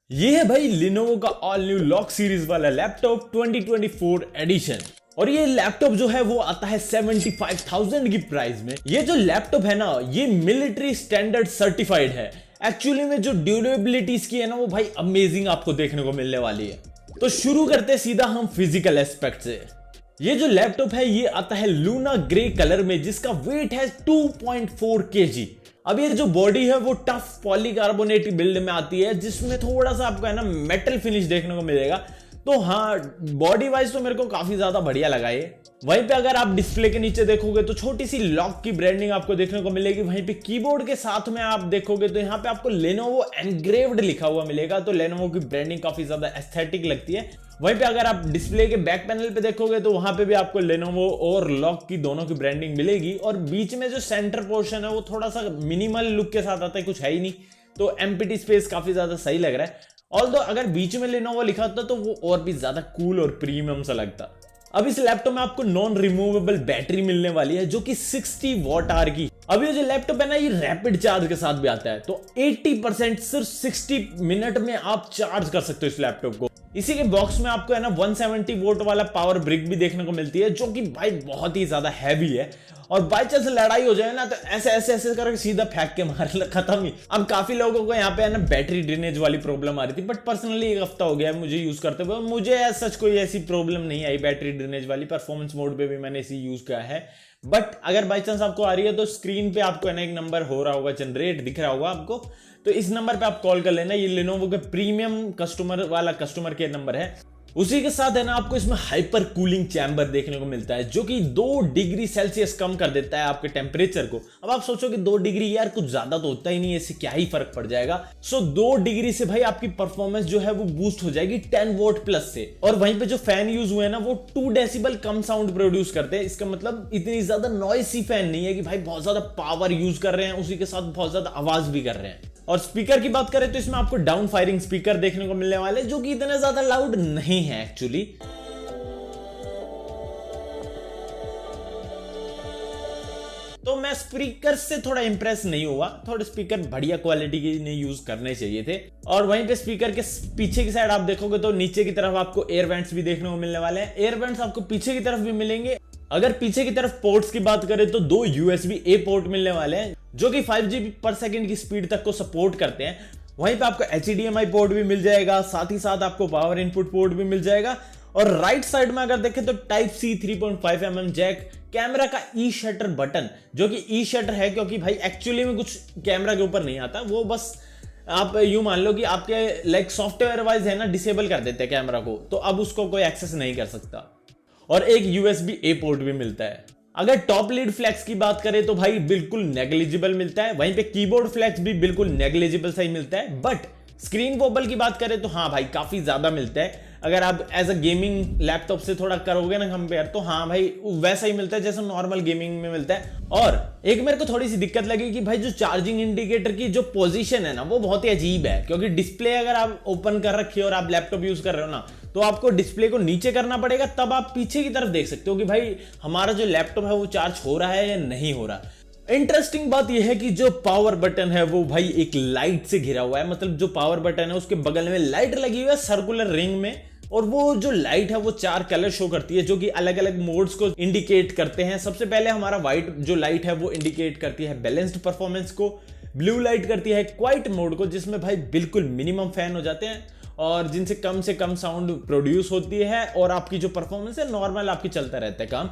ये है भाई Lenovo का ऑल न्यू लॉक सीरीज वाला लैपटॉप 2024 एडिशन। और ये लैपटॉप जो है वो आता है 75,000 की प्राइस में। ये जो लैपटॉप है ना, ये मिलिट्री स्टैंडर्ड सर्टिफाइड है। एक्चुअली में जो ड्यूरेबिलिटी इसकी है ना, वो भाई अमेजिंग आपको देखने को मिलने वाली है। तो शुरू करते हैं सीधा हम फिजिकल एस्पेक्ट से। ये जो लैपटॉप है ये आता है लूना ग्रे कलर में, जिसका वेट है 2.4 kg। अब ये जो बॉडी है वो टफ पॉलीकार्बोनेट बिल्ड में आती है, जिसमें थोड़ा सा आपको है ना मेटल फिनिश देखने को मिलेगा। तो हाँ, बॉडी वाइज तो मेरे को काफी ज्यादा बढ़िया लगा ये। वहीं पे अगर आप डिस्प्ले के नीचे देखोगे तो छोटी सी लॉक की ब्रांडिंग आपको देखने को मिलेगी। वहीं पे कीबोर्ड के साथ में आप देखोगे तो यहाँ पे आपको Lenovo एनग्रेव्ड लिखा हुआ मिलेगा। तो Lenovo की ब्रांडिंग काफी ज्यादा एस्थेटिक लगती है। वहीं पे अगर आप डिस्प्ले के बैक पैनल पे देखोगे तो वहां पे भी आपको Lenovo और लॉक की दोनों की ब्रांडिंग मिलेगी। और बीच में जो सेंटर पोर्शन है वो थोड़ा सा मिनिमल लुक के साथ आता है, कुछ है ही नहीं। तो एम्प्टी स्पेस काफी ज्यादा सही लग रहा है। ऑल्दो अगर बीच में Lenovo लिखा होता तो वो और भी ज्यादा कूल और प्रीमियम सा लगता। अब इस लैपटॉप में आपको नॉन रिमूवेबल बैटरी मिलने वाली है, जो कि 60 वॉट आवर की। अब ये जो लैपटॉप है ना, ये रैपिड चार्ज के साथ भी आता है। तो 80% सिर्फ 60 मिनट में आप चार्ज कर सकते हो इस लैपटॉप को। इसी के बॉक्स में आपको है ना 170 वोल्ट वाला पावर ब्रिक भी देखने को मिलती है, जो कि भाई बहुत ही ज्यादा हैवी है। और बाई चांस लड़ाई हो जाए ना तो ऐसे ऐसे ऐसे करके सीधा फेंक के मार खत्म ही। अब काफी लोगों को यहाँ पे है ना बैटरी ड्रेनेज वाली प्रॉब्लम आ रही थी, बट पर्सनली एक हफ्ता हो गया है मुझे यूज करते हुए, मुझे सच कोई ऐसी प्रॉब्लम नहीं आई बैटरी ड्रेनेज वाली। परफॉर्मेंस मोड पे भी मैंने इसी यूज किया है। बट अगर बाई चांस आपको आ रही है तो स्क्रीन पे आपको है ना एक नंबर हो रहा होगा, जनरेट दिख रहा होगा आपको। तो इस नंबर पे आप कॉल कर लेना। ये Lenovo के प्रीमियम कस्टमर वाला कस्टमर केयर नंबर है। उसी के साथ है ना आपको इसमें हाइपर कूलिंग चैम्बर देखने को मिलता है, जो कि 2 डिग्री सेल्सियस कम कर देता है आपके टेम्परेचर को। अब आप सोचो कि 2 डिग्री यार कुछ ज्यादा तो होता ही नहीं है, इससे क्या ही फर्क पड़ जाएगा। सो 2 डिग्री से भाई आपकी परफॉर्मेंस जो है वो बूस्ट हो जाएगी 10 वोट प्लस से। और वहीं पे जो फैन यूज हुए हैं ना, वो 2 डेसिबल कम साउंड प्रोड्यूस करते हैं। इसका मतलब इतनी ज्यादा नॉइसी फैन नहीं है कि भाई बहुत ज्यादा पावर यूज कर रहे हैं, उसी के साथ बहुत ज्यादा आवाज भी कर रहे हैं। और स्पीकर की बात करें तो इसमें आपको डाउन फायरिंग स्पीकर देखने को मिलने वाले, जो कि इतने ज्यादा लाउड नहीं है एक्चुअली। तो मैं स्पीकर से थोड़ा इंप्रेस नहीं हुआ, थोड़े स्पीकर बढ़िया क्वालिटी के नहीं यूज करने चाहिए थे। और वहीं पे स्पीकर के पीछे की साइड आप देखोगे तो नीचे की तरफ आपको एयर वेंट्स भी देखने को मिलने वाले हैं। एयर वेंट्स आपको पीछे की तरफ भी मिलेंगे। अगर पीछे की तरफ पोर्ट्स की बात करें तो 2 USB-A पोर्ट मिलने वाले हैं, जो कि 5 GB पर सेकंड की स्पीड तक को सपोर्ट करते हैं। वहीं पे आपको HDMI पोर्ट भी मिल जाएगा, साथ ही साथ आपको पावर इनपुट पोर्ट भी मिल जाएगा। और राइट साइड में अगर देखें तो Type-C 3.5 mm जैक, कैमरा का ई शटर बटन, जो कि ई शटर है क्योंकि भाई एक्चुअली में कुछ कैमरा के ऊपर नहीं आता, वो बस आप यूं मान लो कि आपके लाइक सॉफ्टवेयर वाइज है ना डिसेबल कर देते हैं कैमरा को, तो अब उसको कोई एक्सेस नहीं कर सकता। और एक USB-A पोर्ट भी मिलता है। अगर टॉप लीड फ्लैक्स की बात करें तो भाई बिल्कुल नेग्लिजिबल मिलता है। वहीं पे कीबोर्ड फ्लैक्स भी बिल्कुल नेग्लिजिबल सही मिलता है। बट स्क्रीन वोबल की बात करें तो हाँ भाई काफी ज्यादा मिलता है। अगर आप एज अ गेमिंग लैपटॉप से थोड़ा करोगे ना कंपेयर, तो हाँ भाई वैसा ही मिलता है जैसा नॉर्मल गेमिंग में मिलता है। और एक मेरे को थोड़ी सी दिक्कत लगी कि भाई जो चार्जिंग इंडिकेटर की जो पोजीशन है ना, वो बहुत ही अजीब है। क्योंकि डिस्प्ले अगर आप ओपन कर रखी है और आप लैपटॉप यूज कर रहे हो ना, तो आपको डिस्प्ले को नीचे करना पड़ेगा, तब आप पीछे की तरफ देख सकते हो कि भाई हमारा जो लैपटॉप है वो चार्ज हो रहा है या नहीं हो रहा। इंटरेस्टिंग बात यह है कि जो पावर बटन है वो भाई एक लाइट से घिरा हुआ है। मतलब जो पावर बटन है उसके बगल में लाइट लगी हुई है सर्कुलर रिंग में। और वो जो लाइट है वो 4 कलर शो करती है, जो कि अलग अलग मोड्स को इंडिकेट करते हैं। सबसे पहले हमारा व्हाइट जो लाइट है वो इंडिकेट करती है बैलेंस्ड परफॉर्मेंस को। ब्लू लाइट करती है क्वाइट मोड को, जिसमें भाई बिल्कुल मिनिमम फैन हो जाते हैं और जिनसे कम से कम साउंड प्रोड्यूस होती है। और आपकी जो परफॉर्मेंस है नॉर्मल आपकी चलता रहता है काम।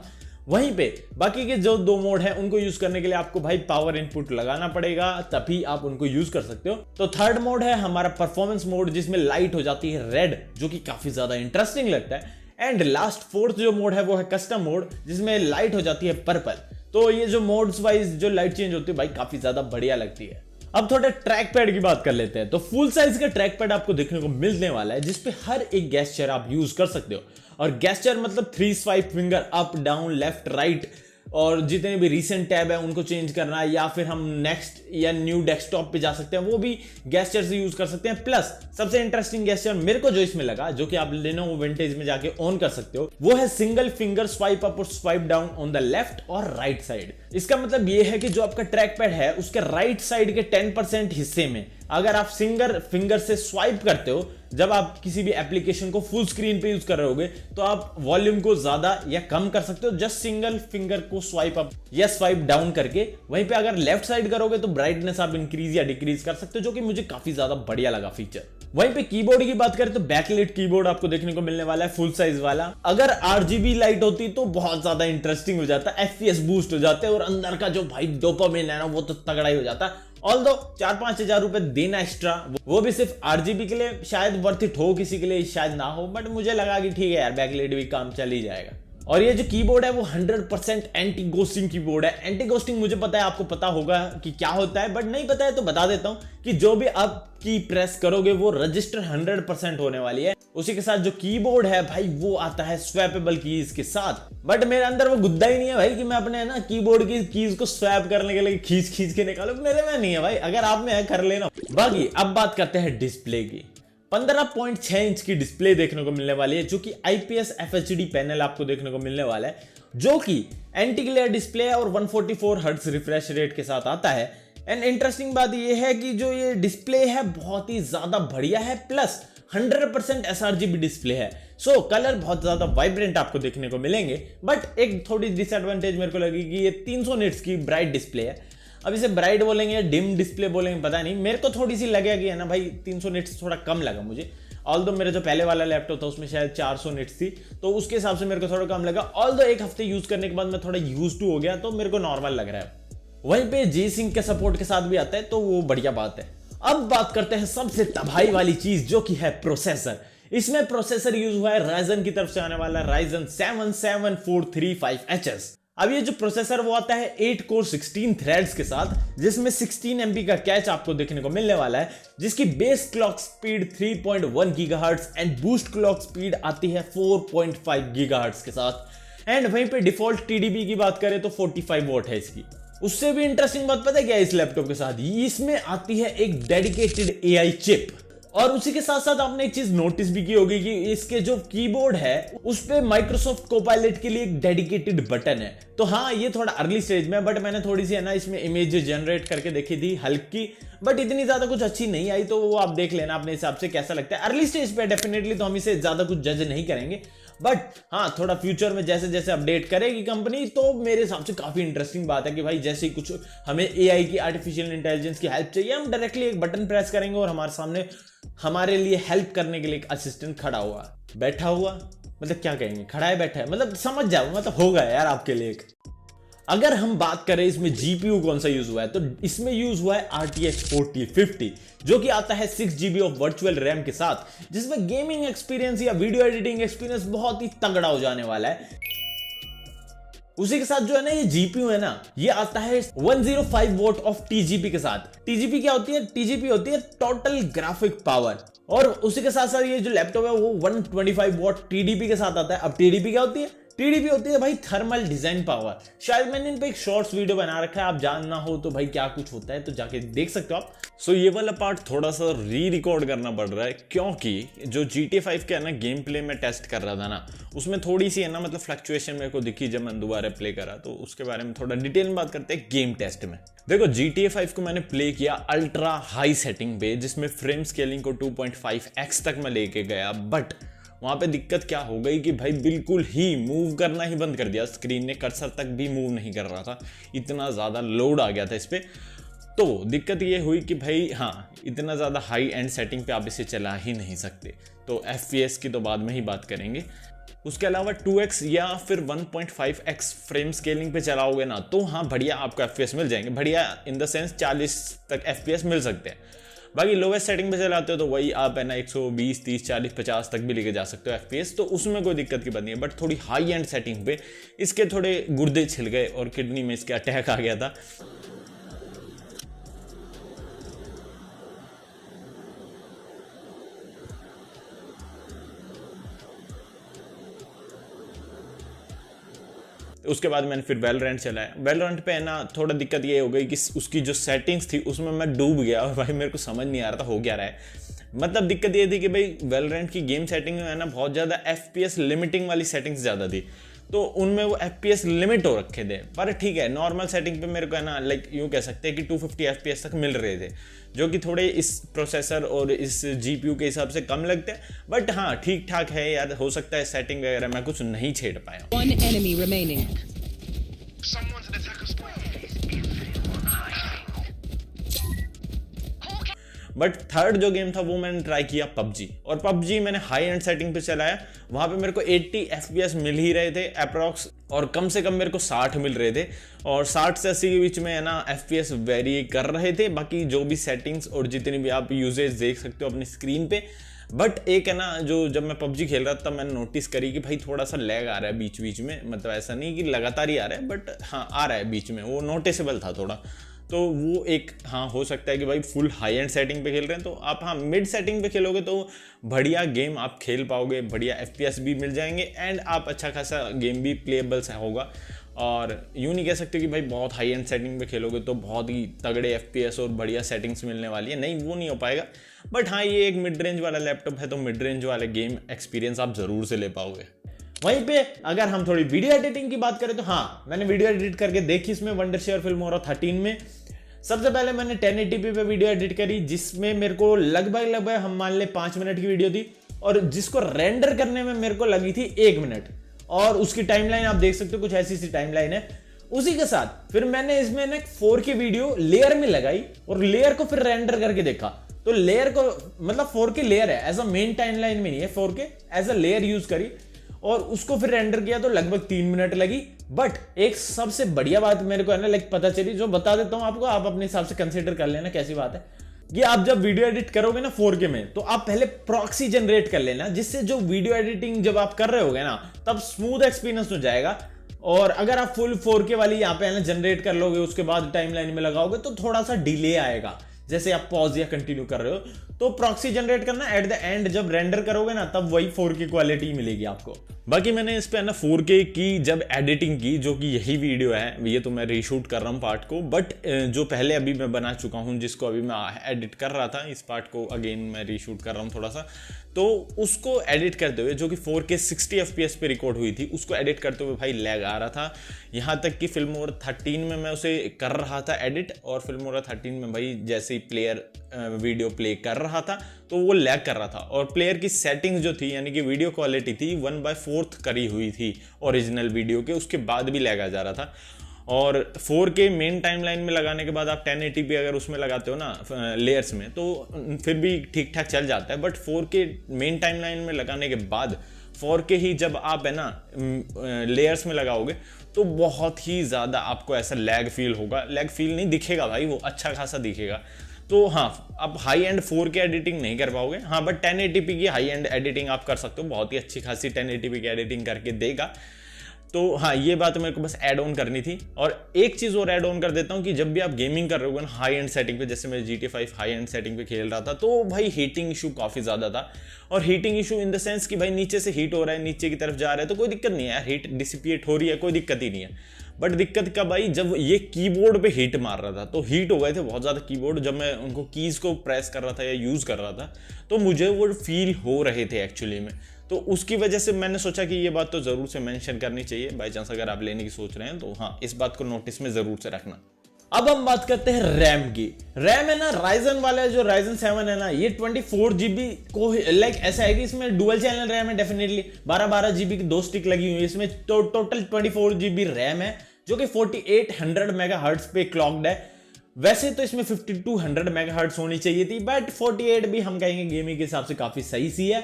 वहीं पे बाकी के जो 2 मोड हैं उनको यूज करने के लिए आपको भाई पावर इनपुट लगाना पड़ेगा, तभी आप उनको यूज कर सकते हो। तो थर्ड मोड है हमारा परफॉर्मेंस मोड, जिसमें लाइट हो जाती है रेड, जो कि काफी ज्यादा इंटरेस्टिंग लगता है। एंड लास्ट फोर्थ जो मोड है वो है कस्टम मोड, जिसमें लाइट हो जाती है पर्पल। तो ये जो मोड्स वाइज जो लाइट चेंज होती है भाई काफी ज्यादा बढ़िया लगती है। अब थोड़ा ट्रैक पैड की बात कर लेते हैं। तो फुल साइज का ट्रैक पैड आपको देखने को मिलने वाला है, जिसपे हर एक गेस्चर आप यूज कर सकते हो। और गेस्चर मतलब 3 swipe finger up down left right, और जितने भी रीसेंट टैब है उनको चेंज करना है, या फिर हम नेक्स्ट या न्यू डेस्कटॉप पे जा सकते हैं, वो भी गेस्चर से यूज कर सकते हैं। प्लस सबसे इंटरेस्टिंग गेस्चर मेरे को जो इसमें लगा, जो कि आप Lenovo विंटेज में जाके ऑन कर सकते हो, वो है सिंगल फिंगर स्वाइप अप और swipe down on the left और राइट साइड। इसका मतलब ये है कि जो आपका ट्रैक पैड है उसके राइट साइड के 10% हिस्से में अगर आप सिंगल फिंगर से स्वाइप करते हो, जब आप किसी भी एप्लीकेशन को फुल स्क्रीन पे यूज कर रहे होगे, तो आप वॉल्यूम को ज्यादा या कम कर सकते हो जस्ट सिंगल फिंगर को स्वाइप अप या स्वाइप डाउन करके। वहीं पे अगर लेफ्ट साइड करोगे तो ब्राइटनेस आप इंक्रीज या डिक्रीज कर सकते हो, जो कि मुझे काफी ज्यादा बढ़िया लगा फीचर। वहीं पे कीबोर्ड की बात करें तो बैकलाइट कीबोर्ड आपको देखने को मिलने वाला है, फुल साइज वाला। अगर RGB लाइट होती तो बहुत ज्यादा इंटरेस्टिंग हो जाता, FPS बूस्ट हो जाते और अंदर का जो भाई डोपामिन है ना वो तो तगड़ा ही हो जाता। ऑल्दो 4-5 हजार रुपए देना एक्स्ट्रा, वो भी सिर्फ RGB के लिए शायद वर्थ इट हो, किसी के लिए शायद ना हो, बट मुझे लगा कि ठीक है यार बैकलाइट भी काम चल ही जाएगा। और ये जो कीबोर्ड है वो 100% एंटी गोस्टिंग कीबोर्ड है। एंटी गोस्टिंग मुझे पता है, आपको पता होगा कि क्या होता है, बट नहीं पता है तो बता देता हूं कि जो भी आप की प्रेस करोगे वो रजिस्टर 100% होने वाली है। उसी के साथ जो कीबोर्ड है भाई वो आता है स्वैपेबल कीज के साथ, बट मेरे अंदर वो गुद्दा ही नहीं है भाई कि मैं अपने ना कीबोर्ड की कीज को स्वैप करने के लिए खींच के निकालू, मेरे में नहीं है भाई। अगर आप में है कर लेना। बाकी अब बात करते हैं डिस्प्ले की। 15.6 इंच की डिस्प्ले देखने को मिलने वाली है, जो कि IPS FHD पैनल आपको देखने को मिलने वाला है, जो कि एंटी ग्लेयर डिस्प्ले है और 144 हर्ट्ज रिफ्रेश रेट के साथ आता है। एंड इंटरेस्टिंग बात यह है कि जो ये डिस्प्ले है बहुत ही ज्यादा बढ़िया है, प्लस 100% sRGB डिस्प्ले है। सो कलर बहुत ज्यादा वाइब्रेंट आपको देखने को मिलेंगे, बट एक थोड़ी डिसएडवांटेज मेरे को लगी कि ये 300 निट्स की ब्राइट डिस्प्ले है। अब इसे ब्राइट बोलेंगे या डिम डिस्प्ले बोलेंगे पता नहीं, मेरे को थोड़ी सी लगेगा कि है ना भाई 300 निट्स थोड़ा कम लगा मुझे। ऑल्दो मेरे जो पहले वाला लैपटॉप था उसमें शायद 400 निट्स थी, तो उसके हिसाब से मेरे को थोड़ा कम लगा। ऑल्दो एक हफ्ते यूज करने के बाद मैं थोड़ा यूज टू हो गया, तो मेरे को नॉर्मल लग रहा है। वहीं पे G-Sync के सपोर्ट के साथ भी आता है, तो वो बढ़िया बात है। अब बात करते हैं सबसे तबाही वाली चीज, जो कि है प्रोसेसर। इसमें प्रोसेसर यूज हुआ है Ryzen की तरफ से आने वाला Ryzen 7 7435HS। अब ये जो प्रोसेसर वो आता है 8 कोर 16 थ्रेड्स के साथ, जिसमें 16 MB का कैच आपको देखने को मिलने वाला है, जिसकी base clock speed 3.1 gigahertz and boost clock speed आती है 4.5 गीगाहर्ट्ज के साथ। एंड वहीं पे डिफॉल्ट TDP की बात करें तो 45 वॉट है इसकी। उससे भी इंटरेस्टिंग बात पता है क्या है इस लैपटॉप के साथ, इसमें आती है एक डेडिकेटेड AI चिप। और उसी के साथ साथ आपने एक चीज नोटिस भी की होगी कि इसके जो कीबोर्ड है उस पे माइक्रोसॉफ्ट कोपायलट के लिए एक डेडिकेटेड बटन है। तो हाँ, ये थोड़ा अर्ली स्टेज में, बट मैंने थोड़ी सी है ना इसमें इमेज जनरेट करके देखी थी हल्की, बट इतनी ज्यादा कुछ अच्छी नहीं आई, तो वो आप देख लेना अपने हिसाब से कैसा लगता है। अर्ली स्टेज पे डेफिनेटली तो हम इसे ज्यादा कुछ जज नहीं करेंगे, बट हाँ थोड़ा फ्यूचर में जैसे जैसे अपडेट करेगी कंपनी, तो मेरे हिसाब से काफी इंटरेस्टिंग बात है कि भाई जैसे ही कुछ हमें AI की आर्टिफिशियल इंटेलिजेंस की हेल्प चाहिए, हम डायरेक्टली एक बटन प्रेस करेंगे और हमारे सामने हमारे लिए हेल्प करने के लिए एक असिस्टेंट खड़ा हुआ बैठा हुआ, मतलब क्या कहेंगे, खड़ा है बैठा है, मतलब समझ जाओ, मतलब होगा यार आपके लिए एक। अगर हम बात करें इसमें GPU कौन सा यूज हुआ है, तो इसमें यूज हुआ है RTX 4050, जो कि आता है 6 GB ऑफ वर्चुअल रैम के साथ, जिसमें गेमिंग एक्सपीरियंस या वीडियो एडिटिंग एक्सपीरियंस बहुत ही तगड़ा हो जाने वाला है। उसी के साथ जो है ना ये GPU है ना, ये आता है 105 वॉट ऑफ TGP के साथ। TGP क्या होती है? TGP होती है टोटल ग्राफिक पावर। और उसी के साथ साथ ये जो लैपटॉप है वो 125 वॉट TDP के साथ आता है। अब TDP क्या होती है? TDP होती है भाई थर्मल डिजाइन पावर। शायद मैंने इन पे एक शॉर्ट्स वीडियो बना रखा है, आप जानना हो तो भाई क्या कुछ होता है तो जाके देख सकते हो आप। सो ये वाला पार्ट थोड़ा सा रिकॉर्ड करना पड़ रहा है, क्योंकि जो GTA 5 के है ना गेम प्ले में टेस्ट कर रहा था ना, उसमें थोड़ी सी है ना मतलब फ्लक्चुएशन मेरे को दिखी जब मैंने दोबारा प्ले करा, तो उसके बारे में थोड़ा डिटेल में बात करते हैं गेम टेस्ट में। देखो GTA 5 को मैंने प्ले किया अल्ट्रा हाई सेटिंग पे, जिसमें फ्रेम स्केलिंग को 2.5x तक मैं लेके गया, बट वहां पे दिक्कत क्या हो गई कि भाई बिल्कुल ही मूव करना ही बंद कर दिया, स्क्रीन ने कर्सर तक भी मूव नहीं कर रहा था, इतना ज़्यादा लोड आ गया था इस पे। तो दिक्कत ये हुई कि भाई हाँ, इतना ज़्यादा हाई एंड सेटिंग पे आप इसे चला ही नहीं सकते। तो FPS की तो बाद में ही बात करेंगे। उसके अलावा 2x या फिर 1.5x फ्रेम स्केलिंग पे चलाओगे ना, तो हाँ बढ़िया आपको FPS मिल जाएंगे, बढ़िया इन द सेंस 40 तक FPS मिल सकते हैं। बाकी लोवेस्ट सेटिंग पे चलाते हो तो वही आप है ना 120, 30, 40, 50 तक भी लेके जा सकते हो FPS, तो उसमें कोई दिक्कत की बात नहीं है। बट थोड़ी हाई एंड सेटिंग पे इसके थोड़े गुर्दे छिल गए और किडनी में इसके अटैक आ गया था। उसके बाद मैंने फिर वैलोरेंट चलाया। वैलोरेंट पे है ना थोड़ा दिक्कत ये हो गई कि उसकी जो सेटिंग्स थी उसमें मैं डूब गया और भाई मेरे को समझ नहीं आ रहा था हो क्या रहा है। मतलब दिक्कत ये थी कि भाई वैलोरेंट की गेम सेटिंग में है ना बहुत ज़्यादा FPS लिमिटिंग वाली सेटिंग्स ज़्यादा थी। तो उनमें वो FPS लिमिट हो रखे थे। पर ठीक है, नॉर्मल सेटिंग पे मेरे को है ना लाइक यूँ कह सकते हैं कि 250 FPS तक मिल रहे थे, जो कि थोड़े इस प्रोसेसर और इस GPU के हिसाब से कम लगते हैं। बट हाँ ठीक ठाक है यार, हो सकता है सेटिंग वगैरह मैं कुछ नहीं छेड़ पाया। One enemy remaining. But third जो गेम था वो मैंने ट्राई किया PUBG, और PUBG मैंने हाई एंड सेटिंग पे चलाया। वहाँ पे मेरे को 80 FPS मिल ही रहे थे अप्रॉक्स, और कम से कम मेरे को 60 मिल रहे थे, और 60 से 80 के बीच में है ना FPS वेरी कर रहे थे। बाकी जो भी सेटिंग्स और जितनी भी आप यूजेज देख सकते हो अपनी स्क्रीन पे। बट एक है ना, जो जब मैं PUBG खेल रहा था मैंने नोटिस करी कि भाई थोड़ा सा लैग आ रहा है बीच बीच में, मतलब ऐसा नहीं कि लगातार ही आ रहा है, बट हाँ आ रहा है बीच में, वो नोटिसेबल था थोड़ा। तो वो एक हाँ हो सकता है कि भाई फुल हाई एंड सेटिंग पे खेल रहे हैं, तो आप हाँ मिड सेटिंग पे खेलोगे तो बढ़िया गेम आप खेल पाओगे, बढ़िया FPS भी मिल जाएंगे, एंड आप अच्छा खासा गेम भी प्लेएबल सा होगा। और यूँ नहीं कह सकते कि भाई बहुत हाई एंड सेटिंग पे खेलोगे तो बहुत ही तगड़े FPS और बढ़िया सेटिंग्स मिलने वाली है, नहीं वो नहीं हो पाएगा। बट हाँ ये एक मिड रेंज वाला लैपटॉप है, तो मिड रेंज वाले गेम एक्सपीरियंस आप ज़रूर से ले पाओगे। वहीं पे अगर हम थोड़ी वीडियो एडिटिंग की बात करें तो हाँ मैंने वीडियो एडिट करके देखी इसमें वंडरशेयर फिल्मोरा 13 में। सबसे पहले मैंने 1080p पे वीडियो एडिट करी, जिसमें मेरे को लगभग हम मान ले 5 मिनट की वीडियो थी, और जिसको रेंडर करने में मेरे को लगी थी 1 मिनट, और उसकी टाइमलाइन आप देख सकते हो कुछ ऐसी सी टाइमलाइन है। उसी के साथ फिर मैंने इसमें ना 4K वीडियो लेयर में लगाई, और लेयर को फिर रेंडर करके देखा, तो लेयर को मतलब 4K लेयर है, एज अ मेन टाइमलाइन में नहीं है, 4K as a layer use करी, और उसको फिर रेंडर किया तो लगभग 3 मिनट लगी। बट एक सबसे बढ़िया बात मेरे को है ना लाइक पता चली, जो बता देता हूं आपको, आप अपने हिसाब से कंसीडर कर लेना कैसी बात है। कि आप जब वीडियो एडिट करोगे ना 4K में, तो आप पहले प्रॉक्सी जनरेट कर लेना, जिससे जो वीडियो एडिटिंग जब आप कर रहे होगे ना तब स्मूथ एक्सपीरियंस हो जाएगा। और अगर आप फुल 4K वाली यहाँ पे है ना जनरेट कर लोगे, उसके बाद टाइमलाइन में लगाओगे तो थोड़ा सा डिले आएगा, जैसे आप पॉज या कंटिन्यू कर रहे हो। तो प्रॉक्सी जनरेट करना, एट द एंड जब रेंडर करोगे ना तब वही 4K क्वालिटी मिलेगी आपको। बाकी मैंने इस पे ना 4K की जब एडिटिंग की, जो कि यही वीडियो है, ये तो मैं रीशूट कर रहा हूँ पार्ट को, बट जो पहले अभी मैं बना चुका हूँ, जिसको अभी मैं एडिट कर रहा था, इस पार्ट को अगेन मैं रीशूट कर रहा हूँ थोड़ा सा, तो उसको एडिट करते हुए जो कि 4K 60 FPS पे रिकॉर्ड हुई थी, उसको एडिट करते हुए भाई लैग आ रहा था। यहाँ तक कि फिल्मोरा 13 में मैं उसे कर रहा था एडिट, और फिल्मोरा 13 में भाई जैसे ही प्लेयर वीडियो प्ले कर रहा था तो वो लैग कर रहा था, और प्लेयर की सेटिंग्स जो थी यानी कि वीडियो क्वालिटी थी 1/4 करी हुई थी ओरिजिनल वीडियो के, उसके बाद भी लैग आ जा रहा था। और 4K मेन टाइमलाइन में लगाने के बाद आप 1080p अगर उसमें लगाते हो ना लेयर्स में, तो फिर भी ठीक ठाक चल जाता है। बट 4K मेन टाइमलाइन में लगाने के बाद 4K ही जब आप है ना लेयर्स में लगाओगे तो बहुत ही ज़्यादा आपको ऐसा लैग फील होगा। लैग फील नहीं दिखेगा भाई, वो अच्छा खासा दिखेगा। तो हाँ आप हाई एंड 4K एडिटिंग नहीं कर पाओगे, हाँ बट 1080p की हाई एंड एडिटिंग आप कर सकते हो, बहुत ही अच्छी खासी 1080p की एडिटिंग करके देगा। तो हाँ ये बात मेरे को बस ऐड ऑन करनी थी। और एक चीज़ और ऐड ऑन कर देता हूँ कि जब भी आप गेमिंग कर रहे हो ना हाई एंड सेटिंग पे, जैसे मैं GTA 5 हाई एंड सेटिंग पे खेल रहा था, तो भाई हीटिंग इशू काफ़ी ज़्यादा था। और heating issue in the sense कि भाई नीचे से हीट हो रहा है, नीचे की तरफ जा रहा है, तो कोई दिक्कत नहीं है यार, हीट डिसिपिएट हो रही है, कोई दिक्कत ही नहीं है। बट दिक्कत कब आई, जब ये कीबोर्ड पे हीट मार रहा था, तो हीट हो गए थे बहुत ज़्यादा कीबोर्ड, जब मैं उनको कीज़ को प्रेस कर रहा था या यूज़ कर रहा था, तो मुझे वो फील हो रहे थे एक्चुअली में। तो उसकी वजह से मैंने सोचा कि ये बात तो ज़रूर से मेंशन करनी चाहिए, बाई चांस अगर आप लेने की सोच रहे हैं तो हाँ इस बात को नोटिस में ज़रूर से रखना। अब हम बात करते हैं रैम की। रैम है ना राइजन वाला, जो राइजन 7 है ना, ये 24 GB को लाइक ऐसा है कि इसमें डुअल चैनल रैम है, डेफिनेटली 12 GB की 2 स्टिक लगी हुई है इसमें। तो टोटल 24 GB रैम है, जो कि 4800 मेगाहर्ट्ज पे क्लॉक्ड है। वैसे तो इसमें 5200 मेगाहर्ट्ज होनी चाहिए थी, बट 48 भी हम कहेंगे गेमिंग के हिसाब से काफी सही सी है।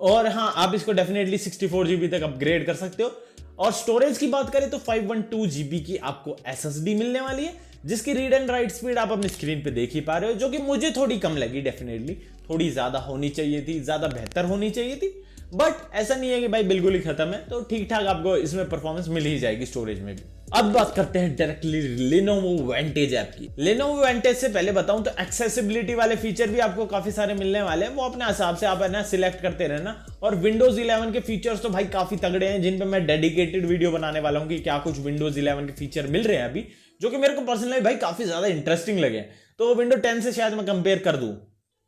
और हाँ आप इसको डेफिनेटली 64 GB तक अपग्रेड कर सकते हो। और स्टोरेज की बात करें तो 512 GB की आपको SSD मिलने वाली है, जिसकी रीड एंड राइट स्पीड आप अपनी स्क्रीन पे देख ही पा रहे हो, जो कि मुझे थोड़ी कम लगी। डेफिनेटली थोड़ी ज्यादा होनी चाहिए थी, ज्यादा बेहतर होनी चाहिए थी, बट ऐसा नहीं है कि भाई बिल्कुल ही खत्म है, तो ठीक ठाक आपको इसमें परफॉर्मेंस मिल ही जाएगी स्टोरेज में भी। अब बात करते हैं डायरेक्टली Lenovo Vantage ऐप की। Lenovo Vantage से पहले बताऊं तो एक्सेसिबिलिटी वाले फीचर भी आपको काफी सारे मिलने वाले हैं, वो अपने हिसाब से आप है ना सिलेक्ट करते रहना। और Windows 11 के फीचर्स तो भाई काफी तगड़े हैं, जिन पे मैं डेडिकेटेड वीडियो बनाने वाला हूं कि क्या कुछ Windows 11 के फीचर मिल रहे हैं अभी, जो कि मेरे को पर्सनली भाई काफी ज्यादा इंटरेस्टिंग लगे। तो Windows 10 से शायद मैं कंपेयर कर दूं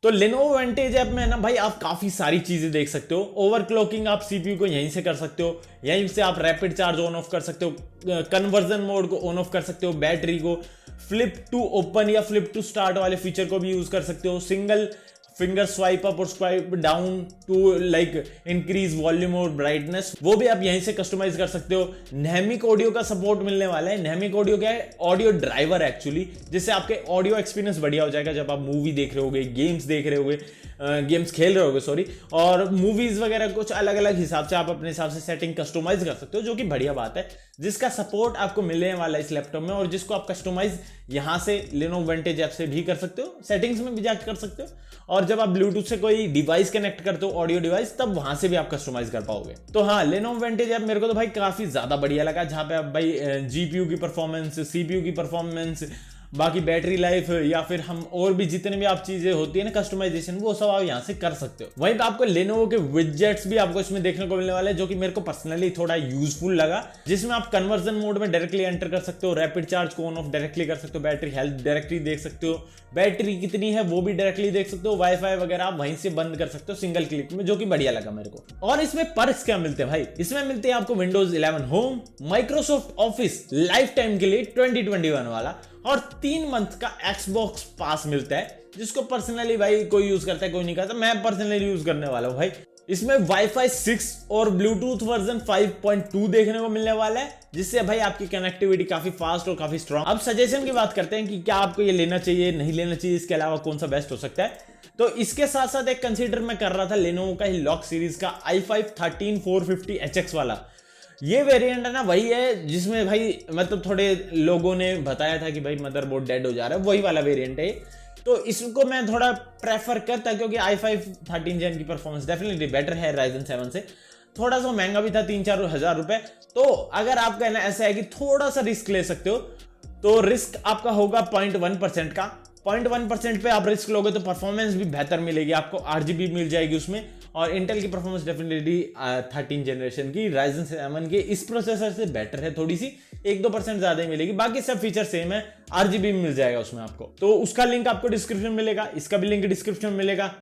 तो Lenovo Vantage ऐप में ना भाई आप काफी सारी चीजें देख सकते हो। ओवरक्लॉकिंग आप सीपीयू को यहीं से कर सकते हो, यहीं से आप रैपिड चार्ज ऑन ऑफ कर सकते हो, कन्वर्जन मोड को ऑन ऑफ कर सकते हो, बैटरी को फ्लिप टू ओपन या फ्लिप टू स्टार्ट वाले फीचर को भी यूज कर सकते हो, सिंगल फिंगर स्वाइप अप और swipe down to like increase volume और ब्राइटनेस, वो भी आप यहीं से कस्टमाइज कर सकते हो। नेमिक ऑडियो का सपोर्ट मिलने वाला है। नेमिक ऑडियो क्या है? ऑडियो ड्राइवर एक्चुअली, जिससे आपके ऑडियो एक्सपीरियंस बढ़िया हो जाएगा जब आप मूवी देख रहे होगे, गेम्स देख रहे होगे, गेम्स खेल रहे होगे सॉरी, और मूवीज वगैरह कुछ अलग अलग हिसाब से आप अपने हिसाब से सेटिंग कस्टमाइज कर सकते हो, जो कि बढ़िया बात है, जिसका सपोर्ट आपको मिलने वाला है इस लैपटॉप में, और जिसको आप कस्टमाइज यहां से Lenovo Vantage ऐप से भी कर सकते हो, सेटिंग्स में भी जाकर कर सकते हो, और जब आप ब्लूटूथ से कोई डिवाइस कनेक्ट करते हो, ऑडियो डिवाइस, तब वहां से भी आप कस्टमाइज कर पाओगे। तो हाँ, Lenovo Vantage ऐप मेरे को तो भाई काफी ज्यादा बढ़िया लगा, जहां पे आप भाई जीपीयू की परफॉर्मेंस, सीपीयू की परफॉर्मेंस, बाकी बैटरी लाइफ, या फिर हम और भी जितने भी आप चीजें होती है ना कस्टमाइजेशन, वो सब आप यहाँ से कर सकते हो। वहीं पे आपको Lenovo के विजेट्स भी आपको इसमें देखने को मिलने वाले हैं, जो कि मेरे को पर्सनली थोड़ा यूजफुल लगा, जिसमें आप कन्वर्जन मोड में डायरेक्टली एंटर कर सकते हो, रैपिड चार्ज को ऑन ऑफ डायरेक्टली कर सकते हो, बैटरी हेल्थ डायरेक्टली देख सकते हो, बैटरी कितनी है वो भी डायरेक्टली देख सकते हो, वाईफाई वगैरह आप वहीं से बंद कर सकते हो सिंगल क्लिक में, जो कि बढ़िया लगा मेरे को। और इसमें पर्क्स क्या मिलते हैं भाई? इसमें मिलते हैं आपको Windows 11 home, Microsoft office life time के लिए 2021 वाला, और 3 मंथ का Xbox पास मिलता है, जिसको पर्सनली भाई कोई यूज करता है, कोई नहीं करता, मैं पर्सनली यूज करने वाला हूं भाई। इसमें वाईफाई 6 और ब्लूटूथ वर्जन 5.2 देखने को मिलने वाला है, जिससे भाई आपकी कनेक्टिविटी काफी फास्ट और काफी स्ट्रांग। अब सजेशन की बात करते हैं कि क्या आपको ये लेना चाहिए, नहीं लेना चाहिए, इसके अलावा कौन सा बेस्ट हो सकता है। तो इसके साथ साथ एक कंसीडर मैं कर रहा था Lenovo का ही लॉक सीरीज का i5 13450HX वाला। ये वेरिएंट है ना, वही है जिसमें भाई मतलब थोड़े लोगों ने बताया था कि भाई मदरबोर्ड डेड हो जा रहा है, वही वाला वेरिएंट है। तो इसको मैं थोड़ा प्रेफर करता, क्योंकि i5 13 जेन की परफॉर्मेंस डेफिनेटली बेटर है Ryzen 7 से। थोड़ा सा महंगा भी था, 3-4 हजार रुपए। तो अगर आपका ना ऐसा है कि थोड़ा सा रिस्क ले सकते हो, तो रिस्क आपका होगा 0.1% का। 0.1% पे आप रिस्क लोगे तो परफॉर्मेंस भी बेहतर मिलेगी आपको, RGB मिल जाएगी उसमें, और इंटेल की परफॉर्मेंस डेफिनेटली 13 जनरेशन की Ryzen 7 के इस प्रोसेसर से बेटर है, थोड़ी सी 1-2% ज्यादा ही मिलेगी, बाकी सब फीचर सेम है, RGB मिल जाएगा उसमें आपको। तो उसका लिंक आपको डिस्क्रिप्शन में मिलेगा, इसका भी लिंक डिस्क्रिप्शन में मिलेगा।